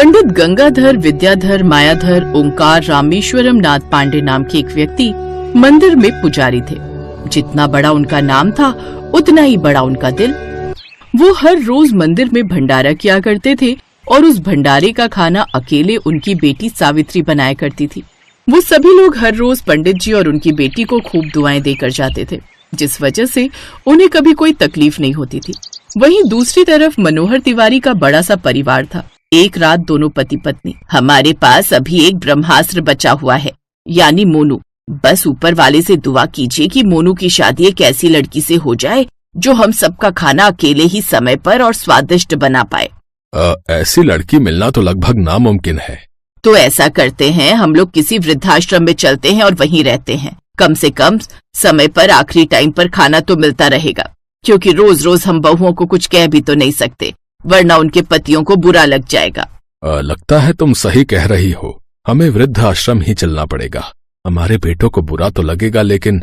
पंडित गंगाधर विद्याधर मायाधर ओंकार रामेश्वरम नाथ पांडे नाम के एक व्यक्ति मंदिर में पुजारी थे। जितना बड़ा उनका नाम था उतना ही बड़ा उनका दिल। वो हर रोज मंदिर में भंडारा किया करते थे और उस भंडारे का खाना अकेले उनकी बेटी सावित्री बनाया करती थी। वो सभी लोग हर रोज पंडित जी और उनकी बेटी को खूब दुआएं देकर जाते थे, जिस वजह से उन्हें कभी कोई तकलीफ नहीं होती थी। वहीं दूसरी तरफ मनोहर तिवारी का बड़ा सा परिवार था। एक रात दोनों पति पत्नी, हमारे पास अभी एक ब्रह्मास्त्र बचा हुआ है, यानी मोनू। बस ऊपर वाले से दुआ कीजिए कि मोनू की शादी एक ऐसी लड़की से हो जाए जो हम सबका खाना अकेले ही समय पर और स्वादिष्ट बना पाए। ऐसी लड़की मिलना तो लगभग नामुमकिन है। तो ऐसा करते हैं, हम लोग किसी वृद्धाश्रम में चलते हैं और वहीं रहते हैं। कम से कम समय पर आखिरी टाइम पर खाना तो मिलता रहेगा, क्योंकि रोज रोज हम बहुओं को कुछ कह भी तो नहीं सकते, वरना उनके पतियों को बुरा लग जाएगा। लगता है तुम सही कह रही हो। हमें वृद्ध आश्रम ही चलना पड़ेगा। हमारे बेटों को बुरा तो लगेगा, लेकिन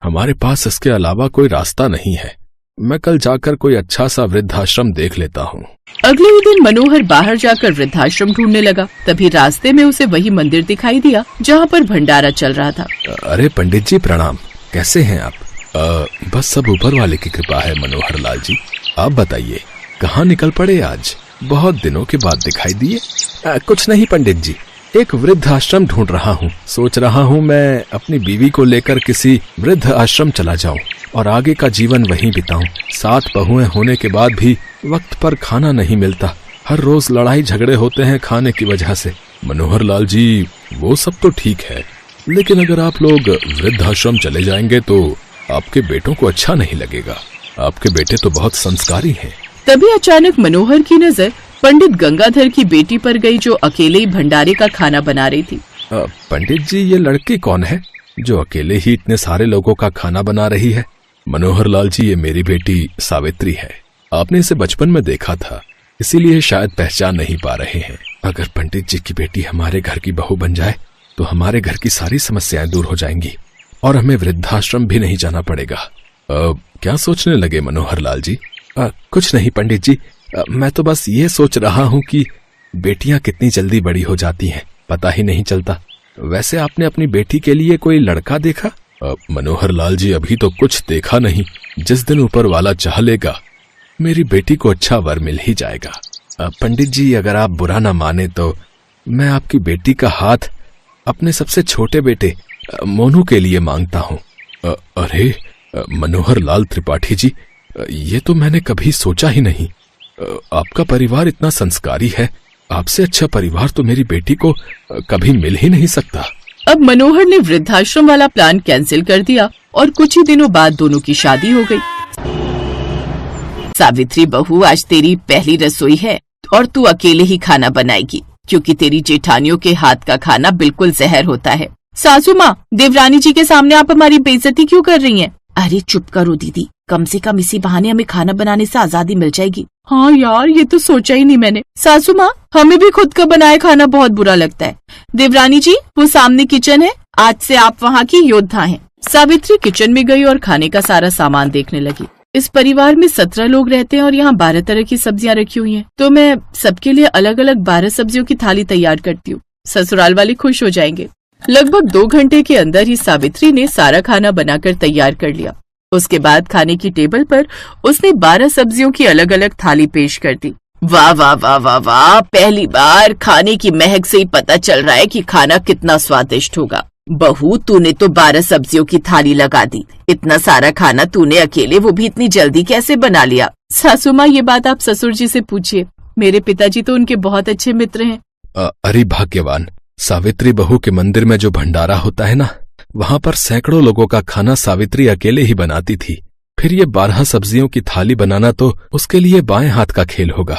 हमारे पास इसके अलावा कोई रास्ता नहीं है। मैं कल जाकर कोई अच्छा सा वृद्धाश्रम देख लेता हूँ। अगले ही दिन मनोहर बाहर जाकर वृद्धाश्रम ढूंढने लगा। तभी रास्ते में उसे वही मंदिर दिखाई दिया जहाँ पर भंडारा चल रहा था। अरे पंडित जी प्रणाम, कैसे हैं आप? बस सब ऊपर वाले की कृपा है मनोहर लाल जी। आप बताइए, कहाँ निकल पड़े आज? बहुत दिनों के बाद दिखाई दिए। कुछ नहीं पंडित जी, एक वृद्ध आश्रम ढूंढ रहा हूँ। सोच रहा हूँ मैं अपनी बीवी को लेकर किसी वृद्ध आश्रम चला जाऊँ और आगे का जीवन वहीं बिताऊं। 7 बहुएं होने के बाद भी वक्त पर खाना नहीं मिलता। हर रोज लड़ाई झगड़े होते हैं खाने की वजह से। मनोहर लाल जी, वो सब तो ठीक है, लेकिन अगर आप लोग वृद्ध आश्रम चले जाएंगे तो आपके बेटों को अच्छा नहीं लगेगा। आपके बेटे तो बहुत संस्कारी हैं। तभी अचानक मनोहर की नजर पंडित गंगाधर की बेटी पर गई, जो अकेले ही भंडारे का खाना बना रही थी। पंडित जी, ये लड़की कौन है जो अकेले ही इतने सारे लोगों का खाना बना रही है? मनोहर लाल जी, ये मेरी बेटी सावित्री है। आपने इसे बचपन में देखा था, इसीलिए शायद पहचान नहीं पा रहे हैं। अगर पंडित जी की बेटी हमारे घर की बहू बन जाए तो हमारे घर की सारी समस्याएं दूर हो जाएंगी और हमें वृद्धाश्रम भी नहीं जाना पड़ेगा। क्या सोचने लगे मनोहर लाल जी? कुछ नहीं पंडित जी, मैं तो बस ये सोच रहा हूँ कि बेटियां कितनी जल्दी बड़ी हो जाती हैं, पता ही नहीं चलता। वैसे आपने अपनी बेटी के लिए कोई लड़का देखा? मनोहर लाल जी, अभी तो कुछ देखा नहीं। जिस दिन ऊपर वाला चाह लेगा मेरी बेटी को अच्छा वर मिल ही जाएगा। पंडित जी, अगर आप बुरा ना माने तो मैं आपकी बेटी का हाथ अपने सबसे छोटे बेटे मोनू के लिए मांगता हूँ। अरे मनोहर लाल त्रिपाठी जी, ये तो मैंने कभी सोचा ही नहीं। आपका परिवार इतना संस्कारी है, आपसे अच्छा परिवार तो मेरी बेटी को कभी मिल ही नहीं सकता। अब मनोहर ने वृद्धाश्रम वाला प्लान कैंसिल कर दिया और कुछ ही दिनों बाद दोनों की शादी हो गई। सावित्री बहू, आज तेरी पहली रसोई है और तू अकेले ही खाना बनाएगी, क्योंकि तेरी जेठानियों के हाथ का खाना बिल्कुल जहर होता है। सासू माँ, देवरानी जी के सामने आप हमारी बेइज्जती क्यों कर रही हैं? अरे चुप करो दीदी, कम से कम इसी बहाने हमें खाना बनाने से आजादी मिल जाएगी। हाँ यार, ये तो सोचा ही नहीं मैंने। सासू माँ, हमें भी खुद का बनाया खाना बहुत बुरा लगता है। देवरानी जी, वो सामने किचन है, आज से आप वहाँ की योद्धा हैं। सावित्री किचन में गई और खाने का सारा सामान देखने लगी। इस परिवार में 17 लोग रहते हैं और यहाँ 12 तरह की सब्जियाँ रखी हुई हैं, तो मैं सबके लिए अलग अलग 12 सब्जियों की थाली तैयार करती हूँ। ससुराल वाले खुश हो जाएंगे। लगभग 2 घंटे के अंदर ही सावित्री ने सारा खाना बनाकर तैयार कर लिया। उसके बाद खाने की टेबल पर उसने 12 सब्जियों की अलग अलग थाली पेश कर दी। वाह वाह वाह वाह वाह, पहली बार खाने की महक से ही पता चल रहा है कि खाना कितना स्वादिष्ट होगा। बहू, तूने तो 12 सब्जियों की थाली लगा दी। इतना सारा खाना तूने अकेले, वो भी इतनी जल्दी कैसे बना लिया? सासू माँ, ये बात आप ससुर जी से पूछिए। मेरे पिताजी तो उनके बहुत अच्छे मित्र हैं। अरे भाग्यवान, सावित्री बहू के मंदिर में जो भंडारा होता है ना, वहाँ पर सैकड़ों लोगों का खाना सावित्री अकेले ही बनाती थी। फिर ये 12 सब्जियों की थाली बनाना तो उसके लिए बाएं हाथ का खेल होगा।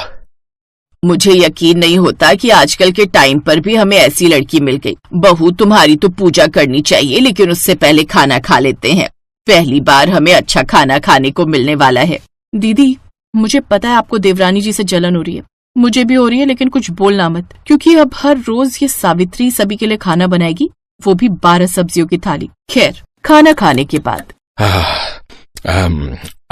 मुझे यकीन नहीं होता कि आजकल के टाइम पर भी हमें ऐसी लड़की मिल गई। बहू, तुम्हारी तो पूजा करनी चाहिए, लेकिन उससे पहले खाना खा लेते हैं। पहली बार हमें अच्छा खाना खाने को मिलने वाला है। दीदी, मुझे पता है आपको देवरानी जी से जलन हो रही है, मुझे भी हो रही है, लेकिन कुछ बोलना मत, क्योंकि अब हर रोज ये सावित्री सभी के लिए खाना बनाएगी, वो भी 12 सब्जियों की थाली। खैर, खाना खाने के बाद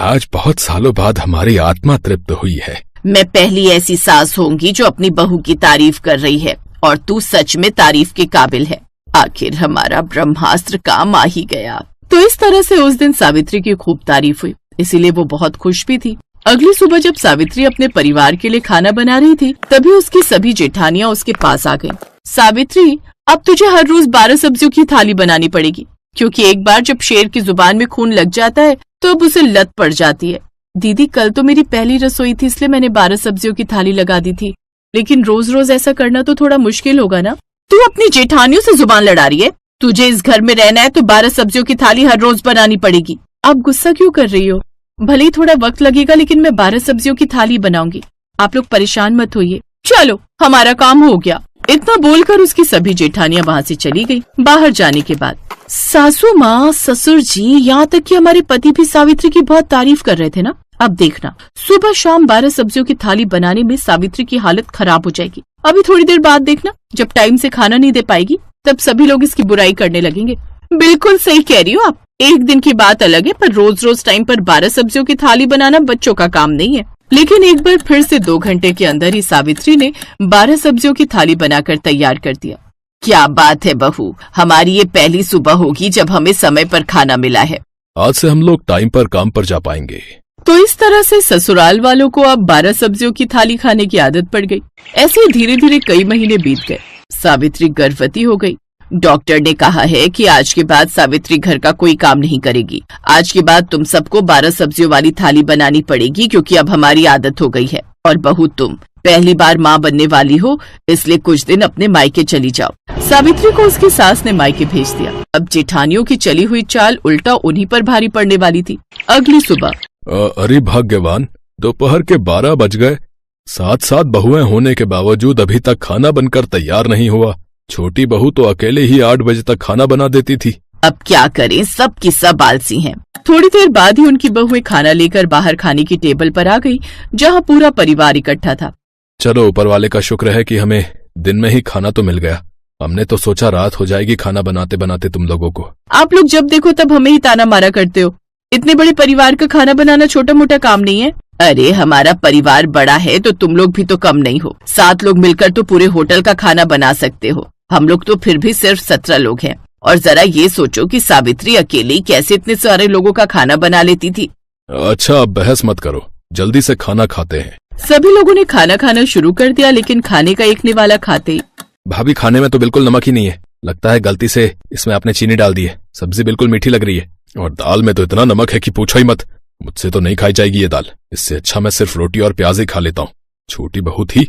आज बहुत सालों बाद हमारी आत्मा तृप्त हुई है। मैं पहली ऐसी सास होंगी जो अपनी बहू की तारीफ कर रही है, और तू सच में तारीफ के काबिल है। आखिर हमारा ब्रह्मास्त्र काम आ ही गया। तो इस तरह से उस दिन सावित्री की खूब तारीफ हुई, इसीलिए वो बहुत खुश भी थी। अगली सुबह जब सावित्री अपने परिवार के लिए खाना बना रही थी, तभी उसकी सभी जेठानियां उसके पास आ गईं। सावित्री, अब तुझे हर रोज 12 सब्जियों की थाली बनानी पड़ेगी, क्योंकि एक बार जब शेर की जुबान में खून लग जाता है तो अब उसे लत पड़ जाती है। दीदी, कल तो मेरी पहली रसोई थी, इसलिए मैंने 12 सब्जियों की थाली लगा दी थी, लेकिन रोज रोज ऐसा करना तो थोड़ा मुश्किल होगा ना। तू अपनी जेठानियों से जुबान लड़ा रही है? तुझे इस घर में रहना है तो 12 सब्जियों की थाली हर रोज बनानी पड़ेगी। आप गुस्सा क्यों कर रही हो? भले ही थोड़ा वक्त लगेगा, लेकिन मैं 12 सब्जियों की थाली बनाऊंगी। आप लोग परेशान मत होइए। चलो, हमारा काम हो गया। इतना बोलकर उसकी सभी जेठानियां वहाँ से चली गई। बाहर जाने के बाद सासू माँ, ससुर जी, यहाँ तक कि हमारे पति भी सावित्री की बहुत तारीफ कर रहे थे ना। अब देखना, सुबह शाम 12 सब्जियों की थाली बनाने में सावित्री की हालत खराब हो जाएगी। अभी थोड़ी देर बाद देखना, जब टाइम से खाना नहीं दे पाएगी तब सभी लोग इसकी बुराई करने लगेंगे। बिल्कुल सही कह रही हो आप। एक दिन की बात अलग है, पर रोज रोज टाइम पर 12 सब्जियों की थाली बनाना बच्चों का काम नहीं है। लेकिन एक बार फिर से 2 घंटे के अंदर ही सावित्री ने 12 सब्जियों की थाली बनाकर तैयार कर दिया। क्या बात है बहू, हमारी ये पहली सुबह होगी जब हमें समय पर खाना मिला है। आज से हम लोग टाइम पर काम पर जा पाएंगे। तो इस तरह से ससुराल वालों को अब 12 सब्जियों की थाली खाने की आदत पड़ गई। ऐसे ही धीरे धीरे कई महीने बीत गए। सावित्री गर्भवती हो गई। डॉक्टर ने कहा है कि आज के बाद सावित्री घर का कोई काम नहीं करेगी। आज के बाद तुम सबको 12 सब्जियों वाली थाली बनानी पड़ेगी, क्योंकि अब हमारी आदत हो गई है। और बहू, तुम पहली बार माँ बनने वाली हो, इसलिए कुछ दिन अपने मायके चली जाओ। सावित्री को उसकी सास ने मायके भेज दिया। अब जेठानियों की चली हुई चाल उल्टा उन्हीं पर भारी पड़ने वाली थी। अगली सुबह अरे भाग्यवान, दोपहर के 12 बज गए। 7 बहुएं होने के बावजूद अभी तक खाना बनकर तैयार नहीं हुआ। छोटी बहू तो अकेले ही 8 बजे तक खाना बना देती थी। अब क्या करें, सब की सब आलसी हैं। थोड़ी देर बाद ही उनकी बहुएं खाना लेकर बाहर खाने की टेबल पर आ गई, जहां पूरा परिवार इकट्ठा था। चलो, ऊपर वाले का शुक्र है कि हमें दिन में ही खाना तो मिल गया। हमने तो सोचा रात हो जाएगी खाना बनाते बनाते तुम लोगों को। आप लोग जब देखो तब हमें ही ताना मारा करते हो। इतने बड़े परिवार का खाना बनाना छोटा मोटा काम नहीं है। अरे, हमारा परिवार बड़ा है तो तुम लोग भी तो कम नहीं हो। 7 लोग मिलकर तो पूरे होटल का खाना बना सकते हो। हम लोग तो फिर भी सिर्फ 17 लोग हैं। और जरा ये सोचो कि सावित्री अकेली कैसे इतने सारे लोगों का खाना बना लेती थी। अच्छा, अब बहस मत करो, जल्दी से खाना खाते हैं। सभी लोगों ने खाना खाना शुरू कर दिया, लेकिन खाने का एक निवाला खाते ही, भाभी, खाने में तो बिल्कुल नमक ही नहीं है। लगता है गलती से इसमें आपने चीनी डाल दी है। सब्जी बिल्कुल मीठी लग रही है, और दाल में तो इतना नमक है कि पूछो ही मत। मुझसे तो नहीं खाई जाएगी ये दाल। इससे अच्छा मैं सिर्फ रोटी और प्याज ही खा लेता हूँ। छोटी बहू थी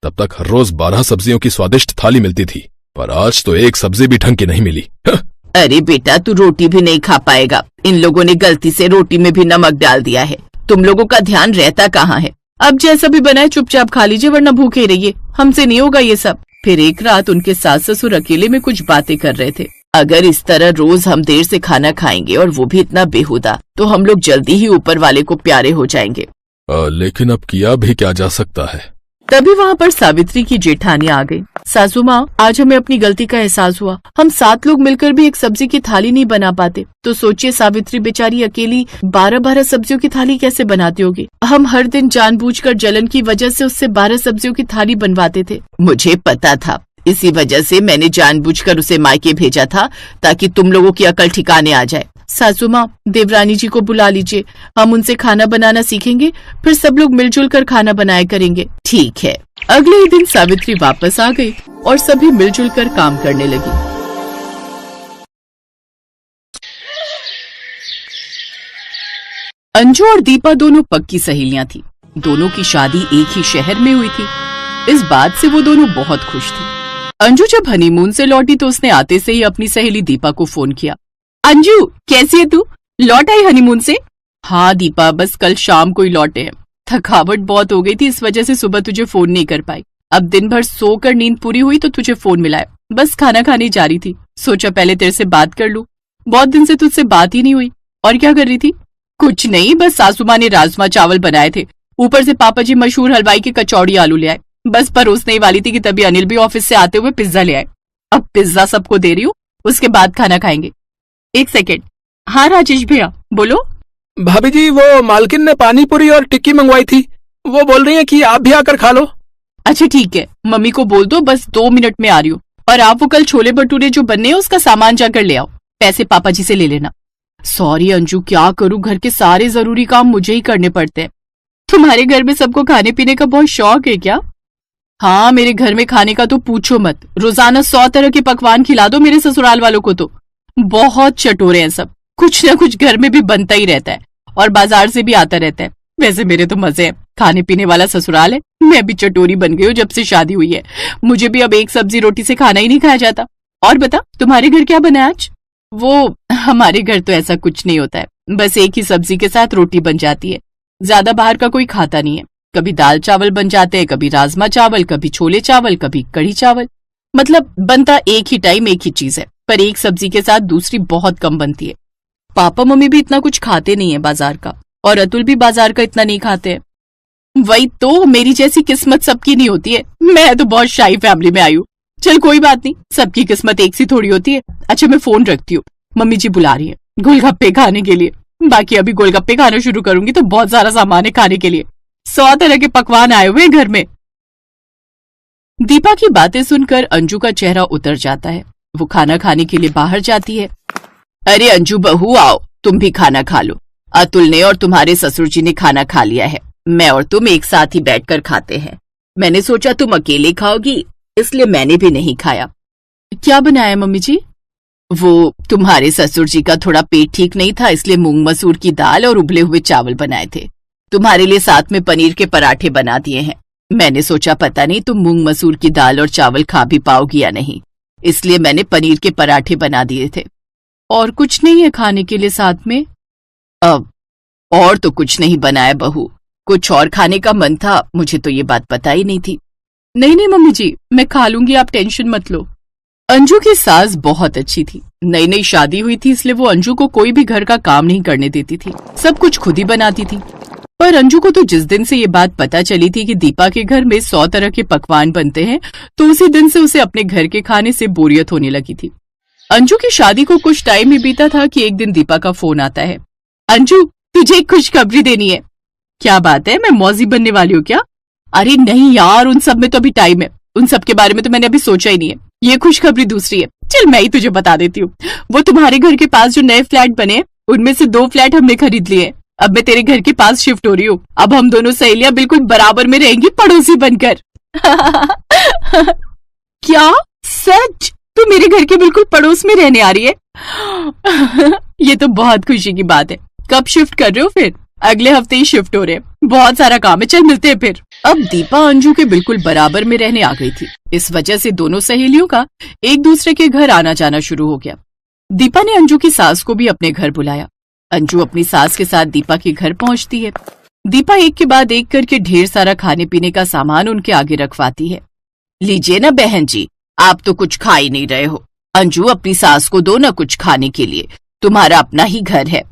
तब तक हर रोज 12 सब्जियों की स्वादिष्ट थाली मिलती थी, पर आज तो एक सब्जी भी ढंग की नहीं मिली। अरे बेटा, तू रोटी भी नहीं खा पाएगा। इन लोगों ने गलती से रोटी में भी नमक डाल दिया है। तुम लोगों का ध्यान रहता कहाँ है? अब जैसा भी बनाए चुपचाप खा लीजिए, वरना भूखे रहिए। हमसे नहीं होगा ये सब। फिर एक रात उनके सास ससुर अकेले में कुछ बातें कर रहे थे। अगर इस तरह रोज हम देर से खाना खाएंगे, और वो भी इतना बेहुदा, तो हम लोग जल्दी ही ऊपर वाले को प्यारे हो जाएंगे। लेकिन अब किया भी क्या जा सकता है। तभी वहाँ पर सावित्री की जेठानियां आ गई। सासू माँ, आज हमें अपनी गलती का एहसास हुआ। हम 7 लोग मिलकर भी एक सब्जी की थाली नहीं बना पाते। तो सोचिए, सावित्री बेचारी अकेली 12 सब्जियों की थाली कैसे बनाती होगी। हम हर दिन जानबूझकर जलन की वजह से उससे 12 सब्जियों की थाली बनवाते थे। मुझे पता था, इसी वजह से मैंने जानबूझकर उसे मायके भेजा था, ताकि तुम लोगों की अकल ठिकाने आ जाए। सासू माँ, देवरानी जी को बुला लीजिए। हम उनसे खाना बनाना सीखेंगे, फिर सब लोग मिलजुल कर खाना बनाया करेंगे। ठीक है। अगले ही दिन सावित्री वापस आ गई और सभी मिलजुल कर काम करने लगी। अंजू और दीपा दोनों पक्की सहेलियां थी। दोनों की शादी एक ही शहर में हुई थी। इस बात से वो दोनों बहुत खुश थी। अंजू जब हनीमून से लौटी तो उसने आते से ही अपनी सहेली दीपा को फोन किया। अंजू, कैसी है तू? लौट आई हनीमून से? हाँ दीपा, बस कल शाम को ही लौटे हैं। थकावट बहुत हो गई थी, इस वजह से सुबह तुझे फोन नहीं कर पाई। अब दिन भर सोकर नींद पूरी हुई तो तुझे फोन मिला। बस खाना खाने जा रही थी, सोचा पहले तेरे से बात कर लूं। बहुत दिन से तुझसे बात ही नहीं हुई। और क्या कर रही थी? कुछ नहीं, बस सासू माँ ने राजमा चावल बनाए थे, ऊपर से पापा जी मशहूर हलवाई के कचौड़ी आलू ले आए। बस परोसने ही वाली थी कि तभी अनिल भी ऑफिस से आते हुए पिज्जा ले आए। अब पिज्जा सबको दे रही हूँ, उसके बाद खाना खाएंगे। 1 सेकेंड। हाँ राजेश भैया, बोलो। भाभी जी, वो मालकिन ने पानी पूरी और टिक्की मंगवाई थी, वो बोल रही हैं कि आप भी आकर खा लो। अच्छा ठीक है, मम्मी को बोल दो बस 2 मिनट में आ रही हूँ। और आप वो कल छोले भटूरे जो बनने हैं उसका सामान जाकर ले आओ, पैसे पापा जी से ले लेना। सॉरी अंजू, क्या करूँ, घर के सारे जरूरी काम मुझे ही करने पड़ते हैं। तुम्हारे घर में सबको खाने पीने का बहुत शौक है क्या? हाँ, मेरे घर में खाने का तो पूछो मत, रोजाना 100 तरह के पकवान खिला दो मेरे ससुराल वालों को तो। बहुत चटोरे हैं सब, कुछ ना कुछ घर में भी बनता ही रहता है और बाजार से भी आता रहता है। वैसे मेरे तो मजे हैं, खाने पीने वाला ससुराल है। मैं भी चटोरी बन गई हूँ जब से शादी हुई है, मुझे भी अब एक सब्जी रोटी से खाना ही नहीं खाया जाता। और बता, तुम्हारे घर क्या बना आज? वो हमारे घर तो ऐसा कुछ नहीं होता है, बस एक ही सब्जी के साथ रोटी बन जाती है। ज्यादा बाहर का कोई खाता नहीं है। कभी दाल चावल बन जाते हैं, कभी राजमा चावल, कभी छोले चावल, कभी कढ़ी चावल। मतलब बनता एक ही टाइम एक ही चीज है, पर एक सब्जी के साथ दूसरी बहुत कम बनती है। पापा मम्मी भी इतना कुछ खाते नहीं है बाजार का, और अतुल भी बाजार का इतना नहीं खाते हैं। वही तो, मेरी जैसी किस्मत सबकी नहीं होती है। मैं तो बहुत शाही फैमिली में आई हूँ। चल कोई बात नहीं, सबकी किस्मत एक सी थोड़ी होती है। अच्छा मैं फोन रखती हूँ, मम्मी जी बुला रही है गोलगप्पे खाने के लिए। बाकी अभी गोलगप्पे खाना शुरू करूंगी तो बहुत सारा सामान है खाने के लिए, 100 तरह के पकवान आए हुए घर में। दीपा की बातें सुनकर अंजू का चेहरा उतर जाता है। वो खाना खाने के लिए बाहर जाती है। अरे अंजू बहू आओ, तुम भी खाना खा लो। अतुल ने और तुम्हारे ससुर जी ने खाना खा लिया है, मैं और तुम एक साथ ही बैठकर खाते हैं। मैंने सोचा तुम अकेले खाओगी, इसलिए मैंने भी नहीं खाया। क्या बनाया मम्मी जी? वो तुम्हारे ससुर जी का थोड़ा पेट ठीक नहीं था, इसलिए मूंग मसूर की दाल और उबले हुए चावल बनाए थे। तुम्हारे लिए साथ में पनीर के पराठे बना दिए हैं। मैंने सोचा पता नहीं तुम मूंग मसूर की दाल और चावल खा भी पाओगी या नहीं, इसलिए मैंने पनीर के पराठे बना दिए थे। और कुछ नहीं है खाने के लिए साथ में? अब और तो कुछ नहीं बनाया बहू, कुछ और खाने का मन था, मुझे तो ये बात पता ही नहीं थी। नहीं नहीं मम्मी जी, मैं खा लूंगी, आप टेंशन मत लो। अंजू की सास बहुत अच्छी थी। नई नई शादी हुई थी, इसलिए वो अंजू को कोई भी घर का काम नहीं करने देती थी, सब कुछ खुद ही बनाती थी। पर अंजू को तो जिस दिन से ये बात पता चली थी कि दीपा के घर में 100 तरह के पकवान बनते हैं, तो उसी दिन से उसे अपने घर के खाने से बोरियत होने लगी थी। अंजू की शादी को कुछ टाइम ही बीता था कि एक दिन दीपा का फोन आता है। अंजू, तुझे एक खुशखबरी देनी है। क्या बात है, मैं मौजी बनने वाली हूँ क्या? अरे नहीं यार, उन सब में तो अभी टाइम है, उन सब के बारे में तो मैंने अभी सोचा ही नहीं है। ये खुशखबरी दूसरी है, चल मैं ही तुझे बता देती हूँ। वो तुम्हारे घर के पास जो नए फ्लैट बने, उनमें से 2 फ्लैट हमने खरीद लिए। अब मैं तेरे घर के पास शिफ्ट हो रही हूँ। अब हम दोनों सहेलियां बिल्कुल बराबर में रहेंगी, पड़ोसी बनकर। क्या सच? तू मेरे घर के बिल्कुल पड़ोस में रहने आ रही है? ये तो बहुत खुशी की बात है। कब शिफ्ट कर रहे हो फिर? अगले हफ्ते ही शिफ्ट हो रहे हैं, बहुत सारा काम है, चल मिलते हैं फिर। अब दीपा अंजू के बिल्कुल बराबर में रहने आ गई थी। इस वजह से दोनों सहेलियों का एक दूसरे के घर आना जाना शुरू हो गया। दीपा ने अंजू की सास को भी अपने घर बुलाया। अंजू अपनी सास के साथ दीपा के घर पहुंचती है। दीपा एक के बाद एक करके ढेर सारा खाने पीने का सामान उनके आगे रखवाती है। लीजिए ना बहन जी, आप तो कुछ खा ही नहीं रहे हो। अंजू, अपनी सास को दो ना कुछ खाने के लिए, तुम्हारा अपना ही घर है।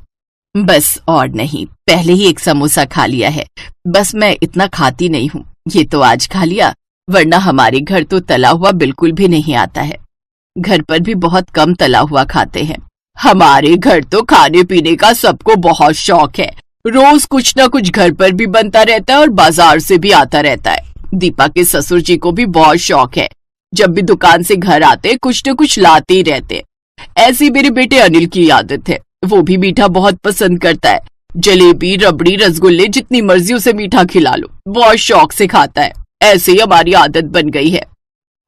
बस और नहीं, पहले ही एक समोसा खा लिया है, बस मैं इतना खाती नहीं हूँ, ये तो आज खा लिया, वरना हमारे घर तो तला हुआ बिल्कुल भी नहीं आता है। घर पर भी बहुत कम तला हुआ खाते हैं। हमारे घर तो खाने पीने का सबको बहुत शौक है, रोज कुछ ना कुछ घर पर भी बनता रहता है और बाजार से भी आता रहता है। दीपा के ससुर जी को भी बहुत शौक है, जब भी दुकान से घर आते कुछ न कुछ लाते ही रहते। ऐसी मेरे बेटे अनिल की आदत है, वो भी मीठा बहुत पसंद करता है। जलेबी, रबड़ी, रसगुल्ले, जितनी मर्जी उसे मीठा खिला लो, बहुत शौक से खाता है। ऐसे ही हमारी आदत बन गई है।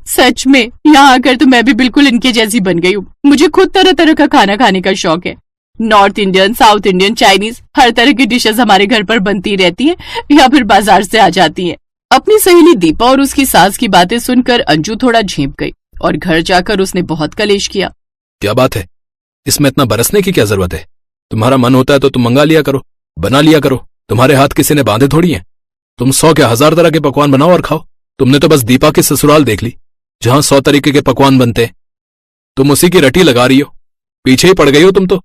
सच में यहाँ आकर तो मैं भी बिल्कुल इनके जैसी बन गई हूँ। मुझे खुद तरह तरह का खाना खाने का शौक है। North Indian, south Indian, Chinese, हर तरह की डिशेस हमारे घर पर बनती रहती है या फिर बाजार से आ जाती है। अपनी सहेली दीपा और उसकी सास की बातें सुनकर अंजू थोड़ा झेंप गई और घर जाकर उसने बहुत कलेश किया। क्या बात है, इसमें इतना बरसने की क्या जरूरत है? तुम्हारा मन होता है तो तुम मंगा लिया करो, बना लिया करो, तुम्हारे हाथ किसी ने बांधे थोड़ी हैं। तुम 100 क्या 1000 तरह के पकवान बनाओ और खाओ। तुमने तो बस दीपा की ससुराल देख ली, जहां 100 तरीके के पकवान बनते हैं। तुम उसी की रटी लगा रही हो, पीछे ही पड़ गई हो तुम तो।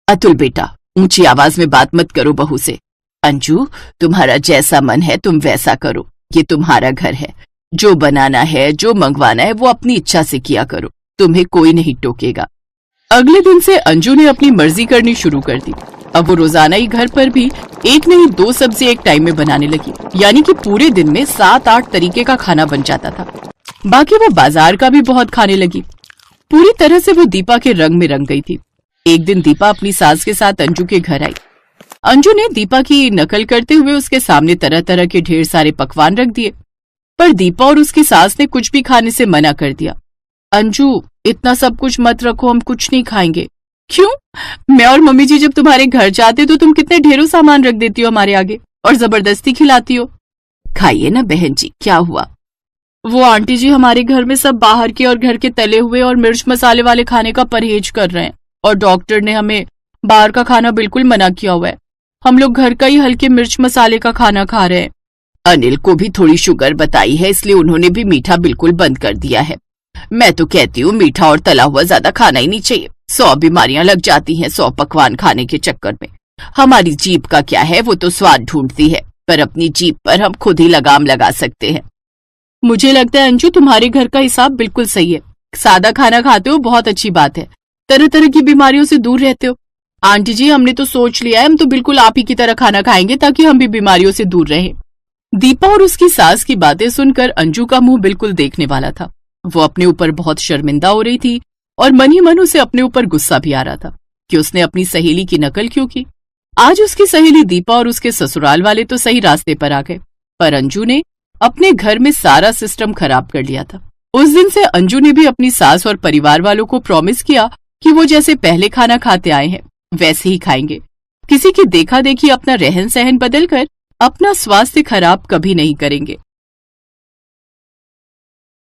अतुल बेटा, ऊंची आवाज में बात मत करो बहू से। अंजू, तुम्हारा जैसा मन है तुम वैसा करो, ये तुम्हारा घर है। जो बनाना है, जो मंगवाना है, वो अपनी इच्छा से किया करो, तुम्हें कोई नहीं टोकेगा। अगले दिन से अंजू ने अपनी मर्जी करनी शुरू कर दी। अब वो रोजाना ही घर पर भी एक नहीं 2 सब्जी एक टाइम में बनाने लगी, यानी कि पूरे दिन में 7-8 तरीके का खाना बन जाता था। बाकी वो बाजार का भी बहुत खाने लगी। पूरी तरह से वो दीपा के रंग में रंग गई थी। एक दिन दीपा अपनी सास के साथ अंजू के घर आई। अंजू ने दीपा की नकल करते हुए उसके सामने तरह तरह के ढेर सारे पकवान रख दिए, पर दीपा और उसकी सास ने कुछ भी खाने से मना कर दिया। अंजू, इतना सब कुछ मत रखो, हम कुछ नहीं खाएंगे। क्यों? मैं और मम्मी जी जब तुम्हारे घर जाते तो तुम कितने ढेरों सामान रख देती हो हमारे आगे और जबरदस्ती खिलाती हो। खाइए ना बहन जी, क्या हुआ? वो आंटी जी हमारे घर में सब बाहर के और घर के तले हुए और मिर्च मसाले वाले खाने का परहेज कर रहे हैं और डॉक्टर ने हमें बाहर का खाना बिल्कुल मना किया हुआ है। हम लोग घर का ही हल्के मिर्च मसाले का खाना खा रहे हैं। अनिल को भी थोड़ी शुगर बताई है, इसलिए उन्होंने भी मीठा बिल्कुल बंद कर दिया है। मैं तो कहती हूँ मीठा और तला हुआ ज्यादा खाना ही नहीं चाहिए। 100 बीमारियां लग जाती हैं 100 पकवान खाने के चक्कर में। हमारी जीभ का क्या है, वो तो स्वाद ढूंढती है, पर अपनी जीभ पर हम खुद ही लगाम लगा सकते हैं। मुझे लगता है अंजू तुम्हारे घर का हिसाब बिल्कुल सही है। सादा खाना खाते हो, बहुत अच्छी बात है। तरह तरह की बीमारियों से दूर रहते हो। आंटी जी, हमने तो सोच लिया है, हम तो बिल्कुल आप ही की तरह खाना खाएंगे ताकि हम भी बीमारियों से दूर रहें। दीपा और उसकी सास की बातें सुनकर अंजू का मुंह बिल्कुल देखने वाला था। वो अपने ऊपर बहुत शर्मिंदा हो रही थी और मन ही मन उसे अपने ऊपर गुस्सा भी आ रहा था कि उसने अपनी सहेली की नकल क्यों की। आज उसकी सहेली दीपा और उसके ससुराल वाले तो सही रास्ते पर आ गए, पर अंजू ने अपने घर में सारा सिस्टम खराब कर लिया था। उस दिन से अंजू ने भी अपनी सास और परिवार वालों को प्रॉमिस किया कि वो जैसे पहले खाना खाते आए हैं वैसे ही खाएंगे। किसी की देखा देखी अपना रहन सहन बदलकर अपना स्वास्थ्य खराब कभी नहीं करेंगे।